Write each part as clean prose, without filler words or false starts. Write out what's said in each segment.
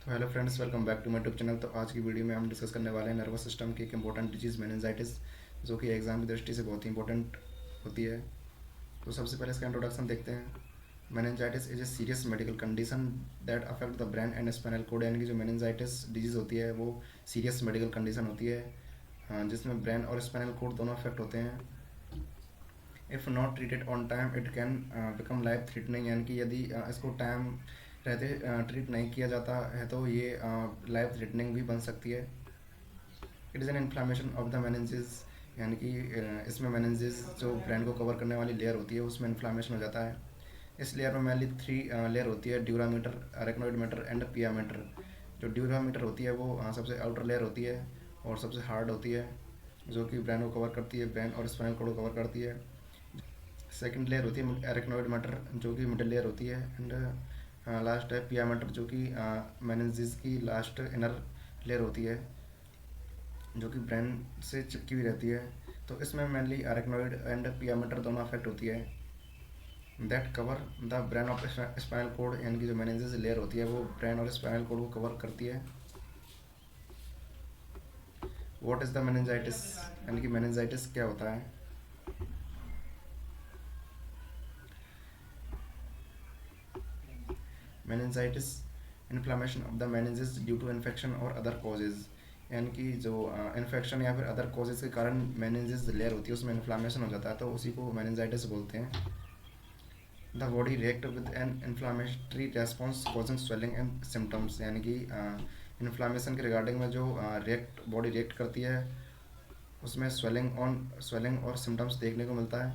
तो hello friends, welcome back to my YouTube channel. तो आज की वीडियो में हम डिस्कस करने वाले हैं नर्वस सिस्टम की एक इंपॉर्टेंट डिजीज़ मेनिंजाइटिस, जो कि एग्जाम की दृष्टि से बहुत ही इंपॉर्टेंट होती है। तो सबसे पहले इसका इंट्रोडक्शन देखते हैं। Meningitis is a serious medical condition that affect the brain and spinal cord. यानी कि जो मेनिंजाइटिस डिजीज़ होती है वो सीरियस मेडिकल कंडीशन होती है, जिसमें ब्रेन और स्पाइनल कोड दोनों अफेक्ट होते हैं। If not treated on time it can become life threatening. यानी कि यदि इसको टाइम रहते ट्रीट नहीं किया जाता है तो ये लाइफ थ्रेटनिंग भी बन सकती है। It is an inflammation of the meninges. यानी कि इसमें मेनिंजेस जो ब्रेन को कवर करने वाली लेयर होती है उसमें इन्फ्लामेशन हो जाता है। इस लेयर में मेनली थ्री लेयर होती है: ड्यूरामीटर, अरेक्नोइड मीटर एंड पियामीटर। जो ड्यूरामीटर होती है वो सबसे आउटर लेयर होती है और सबसे हार्ड होती है, जो कि ब्रेन को कवर करती है, ब्रेन और स्पाइनल कोड को कवर करती है। सेकंड लेयर होती है एरेक्नोइड मैटर, जो कि मिडिल लेयर होती है। एंड लास्ट है पिया मैटर, जो कि मेनिंजेस की लास्ट इनर लेयर होती है, जो कि ब्रेन से चिपकी हुई रहती है। तो इसमें मेनली एरेक्नोइड एंड पिया मैटर दोनों अफेक्ट होती है। That cover the brain of spinal cord. यानी कि जो मेनिंजेस लेयर होती है वो ब्रेन और स्पाइनल कोड को कवर करती है। What is the meningitis? यानी कि मेनिंजाइटिस क्या होता है? Meningitis inflammation of the meninges due to infection और अदर कॉजेज। यानी कि जो इन्फेक्शन या फिर अदर कॉजेज के कारण मेनिंजेस लेयर होती है उसमें इन्फ्लामेशन हो जाता है, तो उसी को मेनिंजाइटिस बोलते हैं। The body react with an inflammatory response causing swelling and symptoms. यानी कि इन्फ्लामेशन के रिगार्डिंग में जो बॉडी रिएक्ट करती है उसमें स्वेलिंग और सिम्टम्स देखने को मिलता है।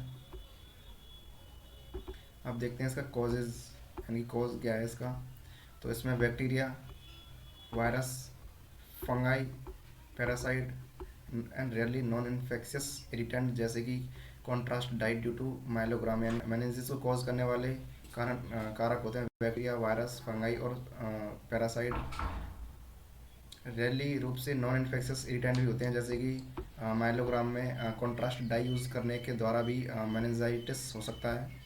अब देखते हैं इसका कॉजेज, यानी कि कॉज क्या है इसका। तो इसमें bacteria, virus, fungi, parasite and rarely non infectious irritant, जैसे कि कॉन्ट्रास्ट डाइट ड्यू टू माइलोग्राम। यानी मेनिंजेस को कॉज करने वाले कारक होते हैं बैक्टीरिया, वायरस, फंगाई और पैरासाइट। रेयरली रूप से नॉन इन्फेक्शियस इरिटेंट भी होते हैं, जैसे कि माइलोग्राम में कॉन्ट्रास्ट डाई यूज़ करने के द्वारा भी मेनिंजाइटिस हो सकता है।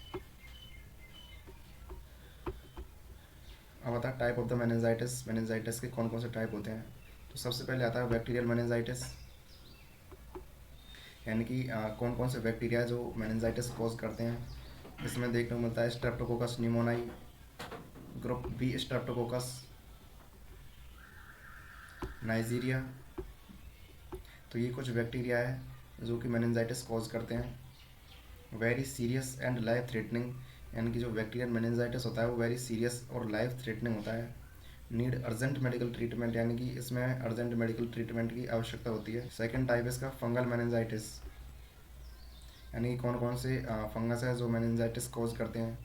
अब आता है type of the meningitis. Meningitis के कौन कौन से टाइप होते हैं। तो सबसे पहले आता है बैक्टीरियल मेनिंजाइटिस। यानी कि कौन कौन से बैक्टीरिया जो मेनिंजाइटिस कॉज करते हैं। इसमें देखने को मिलता है streptococcus pneumoniae, group B streptococcus, Neisseria. तो ये कुछ बैक्टीरिया है जो कि मेनिंजाइटिस कॉज करते हैं। Very serious and life threatening. यानी कि जो बैक्टीरियल मेनिंजाइटिस होता है वो वेरी सीरियस और लाइफ थ्रेटनिंग होता है। Need urgent medical treatment. यानी कि इसमें अर्जेंट मेडिकल ट्रीटमेंट की आवश्यकता होती है। सेकंड टाइप है इसका फंगल मेनिंजाइटिस। यानी कि कौन कौन से फंगस है जो मेनिंजाइटिस कॉज करते हैं।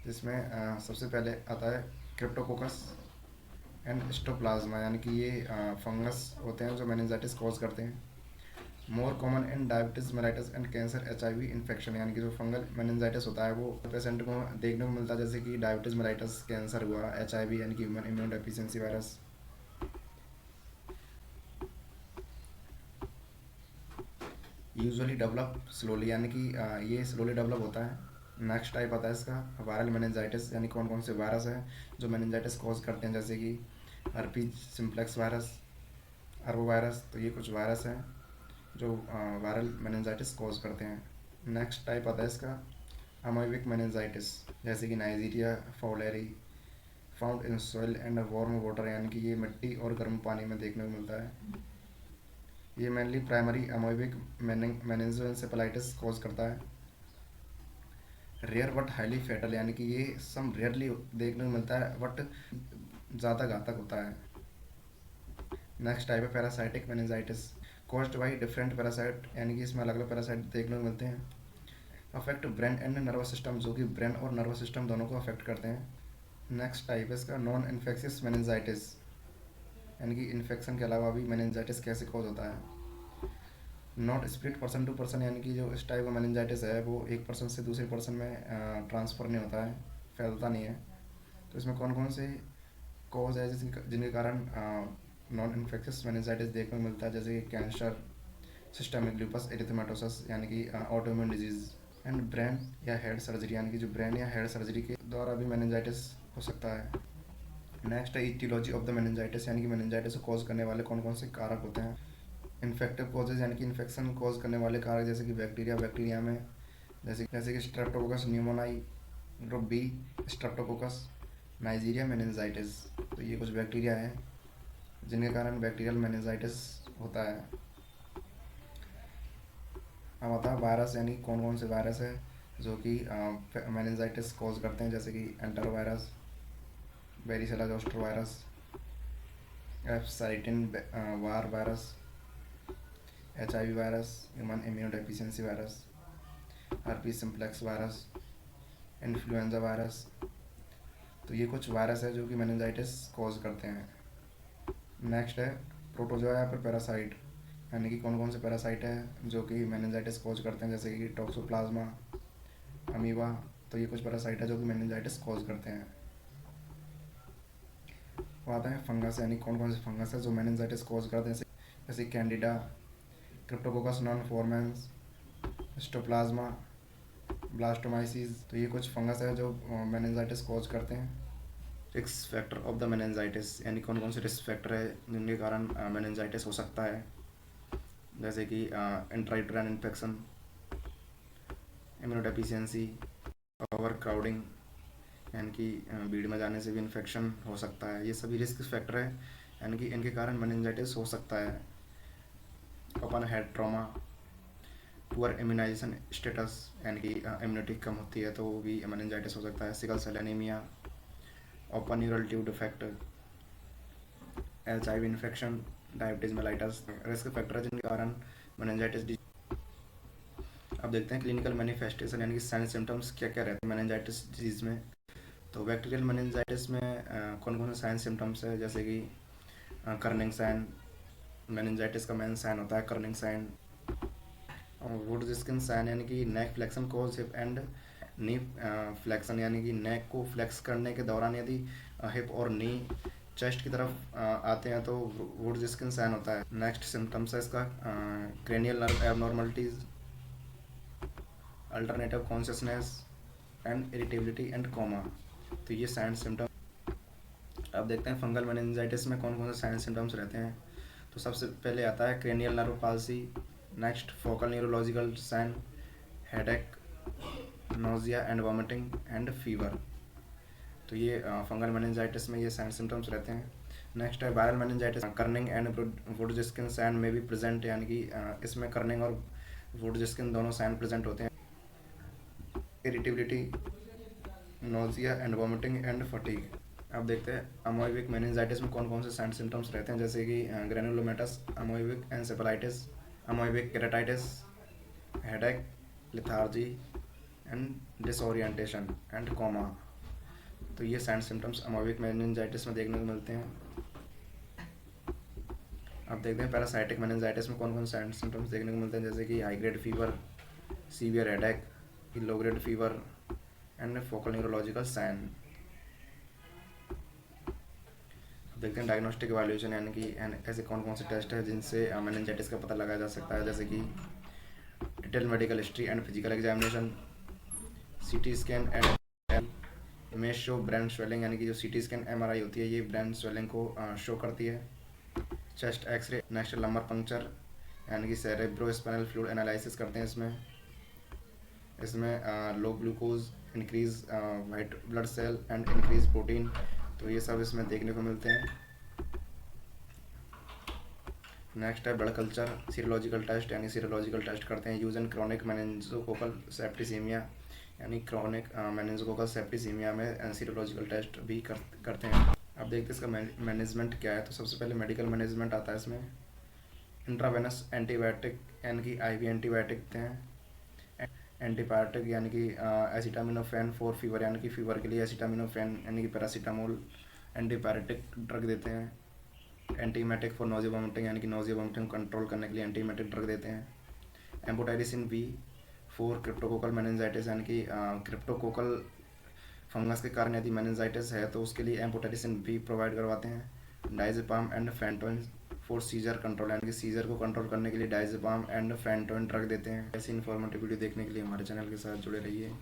जिसमें सबसे पहले आता है क्रिप्टोकोकस एंड स्टोप्लाज्मा। यानी कि ये फंगस होते हैं जो मेनिंजाइटिस कॉज करते हैं। More common in diabetes mellitus and cancer HIV infection. यानी कि जो फंगल मेनिंजाइटिस होता है वो पेशेंट को देखने को मिलता है, जैसे कि डायबिटीज़ मेलाइटिस, कैंसर हुआ, HIV यानी कि human immune deficiency virus. Usually develop slowly. यानी कि ये स्लोली डेवलप होता है। नेक्स्ट टाइप आता है इसका वायरल मेनिंजाइटिस। यानी कौन कौन से वायरस हैं जो मेनिंजाइटिस कॉज करते हैं, जैसे कि हर्पीज सिम्प्लेक्स वायरस, अरबो वायरस। तो ये कुछ वायरस हैं जो वायरल मेनिंजाइटिस कॉज करते हैं। नेक्स्ट टाइप आता है इसका अमोइबिक मेनिंजाइटिस, जैसे कि Nigeria fowleri, found in soil and warm water. यानी कि ये मिट्टी और गर्म पानी में देखने को मिलता है। ये mainly primary amoebic meningoencephalitis cause करता है। Rare but highly fatal. यानी कि ये सम रेयरली देखने को मिलता है बट ज़्यादा घातक होता है। नेक्स्ट टाइप है parasitic meningitis, caused by different parasite. यानी कि इसमें अलग अलग पैरासाइट देखने को मिलते हैं। Affect brain and nervous system, जो कि ब्रेन और नर्वस सिस्टम दोनों को अफेक्ट करते हैं। नेक्स्ट टाइप है इसका नॉन इन्फेक्शियस मेनिंजाइटिस। यानी कि इन्फेक्शन के अलावा भी मेनिंजाइटिस कैसे कॉज होता है। Not split person to person. यानी कि जो इस टाइप का मेनिंजाइटिस है वो एक पर्सन से दूसरे पर्सन में ट्रांसफ़र नहीं होता है, फैलता नहीं है। तो इसमें कौन कौन से कॉज है जिनके कारण नॉन इन्फेक्शियस मेनिंजाइटिस देखने को मिलता है, जैसे कि कैंसर, सिस्टमिक लूपस एरिथेमेटोसस यानी कि ऑटोइम्यून डिजीज़, एंड ब्रेन या हेड सर्जरी। यानी कि जो ब्रेन या हेड सर्जरी के द्वारा भी मेनिंजाइटिस हो सकता है। नेक्स्ट है ईटियोलॉजी ऑफ द मेनिंजाइटिस, यानी कि मेनिंजाइटिस को कॉज करने वाले कौन कौन से कारक होते हैं। इन्फेक्टिव कॉजेज, यानी कि इन्फेक्शन कॉज करने वाले कारक, जैसे कि बैक्टीरिया में जैसे कि streptococcus pneumoniae, group B streptococcus, Neisseria meningitidis. तो ये कुछ बैक्टीरिया हैं जिनके कारण बैक्टीरियल मेनिंजाइटिस होता है। अब आता है वायरस, यानी कौन कौन से वायरस है जो कि मेनिंजाइटिस कॉज करते हैं, जैसे कि enterovirus, varicella zoster virus, Epstein Barr virus, HIV virus, human immunodeficiency virus, herpes simplex virus, influenza virus. तो ये कुछ वायरस है जो कि मेनिंजाइटिस कॉज करते हैं। नेक्स्ट है प्रोटोजोआ या फिर पैरासाइट, यानी कि कौन कौन से पैरासाइट है जो कि मेनिंजाइटिस कॉज करते हैं, जैसे कि टॉक्सोप्लाज्मा, अमीबा। तो ये कुछ पैरासाइट है जो कि मेनिंजाइटिस कॉज करते हैं। वो आता है फंगस, यानी कौन कौन से फंगस है जो मेनिंजाइटिस कॉज करते हैं, जैसे कैंडिडा, क्रिप्टोकोकस नॉन फॉर्मेंस, स्टोप्लाज्मा, ब्लास्टोमाइसिस। तो ये कुछ फंगस है जो मेनिंजाइटिस कॉज करते हैं। Risk factor of the meningitis, यानी कौन कौन से रिस्क फैक्टर है जिनके कारण मेनिंजाइटिस हो सकता है, जैसे कि intrauterine infection, immunodeficiency, over crowding, यानी कि भीड़ में जाने से भी इन्फेक्शन हो सकता है। ये सभी रिस्क फैक्टर है, यानी कि इनके कारण मेनिंजाइटिस हो सकता है। Open head trauma, poor immunisation status, यानी कि इम्यूनिटी कम होती है तो वो भी मेनिंजाइटिस हो सकता है। Sickle cell anaemia, open neural tube defect, HIV infection, diabetes mellitus risk factor है जिनके कारण मेनिंजाइटिस। अब देखते हैं क्लिनिकल मैनिफेस्टेशन, यानी कि साइन सिम्टम्स क्या क्या रहते हैं मेनिंजाइटिस डिजीज़ में। तो बैक्टीरियल मेनिंजाइटिस में कौन कौन से साइन सिम्टम्स है, जैसे कि कर्निंग साइन, मेनिंजाइटिस का मेन साइन होता है कर्निंग साइन। वुड स्किन साइन, यानी कि neck flexion causes hip and knee flexion, यानी कि नेक को फ्लेक्स करने के दौरान यदि हिप और नी चेस्ट की तरफ आते हैं तो वुड स्किन साइन होता है। नेक्स्ट सिम्टम्स है इसका cranial nerve abnormalities, alternative consciousness and irritability and coma. तो ये साइन सिम्टम। अब देखते हैं फंगल मेनिंजाइटिस में कौन कौन से साइन सिम्टम्स रहते हैं। तो सबसे पहले आता है cranial nerve palsy, next focal neurological sign, headache, nausea and vomiting and fever. तो ये फंगल मेनिंजाइटिस में ये साइन सिम्टम्स रहते हैं। नेक्स्ट है वायरल मेनिंजाइटिस, कर्निंग एंड वुड स्किन साइन में भी प्रेजेंट, यानी कि इसमें कर्निंग और वुड स्किन दोनों साइन प्रेजेंट होते हैं। Irritability, nausea and vomiting and fatigue. अब देखते हैं अमोइबिक मेनिंजाइटिस में कौन कौन से साइन सिम्टम्स रहते हैं, जैसे कि granulomatous, amoebic encephalitis, amoebic keratitis, headache, lethargy and disorientation and coma. तो ये साइन सिम्टम्स अमोइबिक मेनिंजाइटिस में देखने को मिलते हैं। अब देखते हैं पैरासाइटिक मेनिंजाइटिस में कौन कौन से साइन सिम्टम्स देखने को मिलते हैं, जैसे कि high grade fever, severe headache, low grade fever and focal neurological sign. देखते हैं डायग्नोस्टिक इवैल्यूएशन, यानी कि ऐसे कौन कौन से टेस्ट है जिनसे मेनिंजाइटिस का पता लगाया जा सकता है, जैसे कि detail medical history and physical examination, CT scan and image show brain swelling, यानी कि जो CT स्कैन MRI होती है ये ब्रेन स्वेलिंग को शो करती है। Chest X-ray, next lumbar puncture, यानी कि सेरेब्रो स्पाइनल फ्लूइड एनालिसिस करते हैं इसमें low glucose, increase white blood cell and increase protein. तो ये सब इसमें देखने को मिलते हैं। नेक्स्ट है ब्लड कल्चर, सीरोलॉजिकल टेस्ट, यानी सीरोलॉजिकल टेस्ट करते हैं use in chronic meningococcal septicaemia, यानी क्रोनिक मेनिंजोकोकल सेप्टिसीमिया में सीरोलॉजिकल टेस्ट भी करते हैं। अब देखते हैं इसका मैनेजमेंट क्या है। तो सबसे पहले मेडिकल मैनेजमेंट आता है इसमें। इंट्रावेनस एंटीबायोटिक, यानी कि IV एंटीबायोटिक देते हैं। एंटीबायोटिक, यानी कि एसिटामिनोफेन फॉर फीवर, यानी कि फीवर के लिए एसिटामिनोफेन यानी कि पैरासीटामोल एंटीबायोटिक ड्रग देते हैं। एंटीमेटिक फॉर नोजिया वॉमिटिंग, यानी कि नोजिया वॉमिटिंग कंट्रोल करने के लिए एंटीमेटिक ड्रग देते हैं। एम्पोटाइरिसिन B फॉर क्रिप्टोकोकल मेनिंजाइटिस, यानी कि क्रिप्टोकोकल फंगस के कारण यदि मेनिंजाइटिस है तो उसके लिए एम्पोटाइरिसिन B प्रोवाइड करवाते हैं। Diazepam and phenytoin for seizure control, यानी कि सीजर को कंट्रोल करने के लिए डाइजेपाम एंड फैंटोइन ड्रग देते हैं। ऐसी इन्फॉर्मेटिव वीडियो देखने के लिए हमारे चैनल के साथ जुड़े रहिए।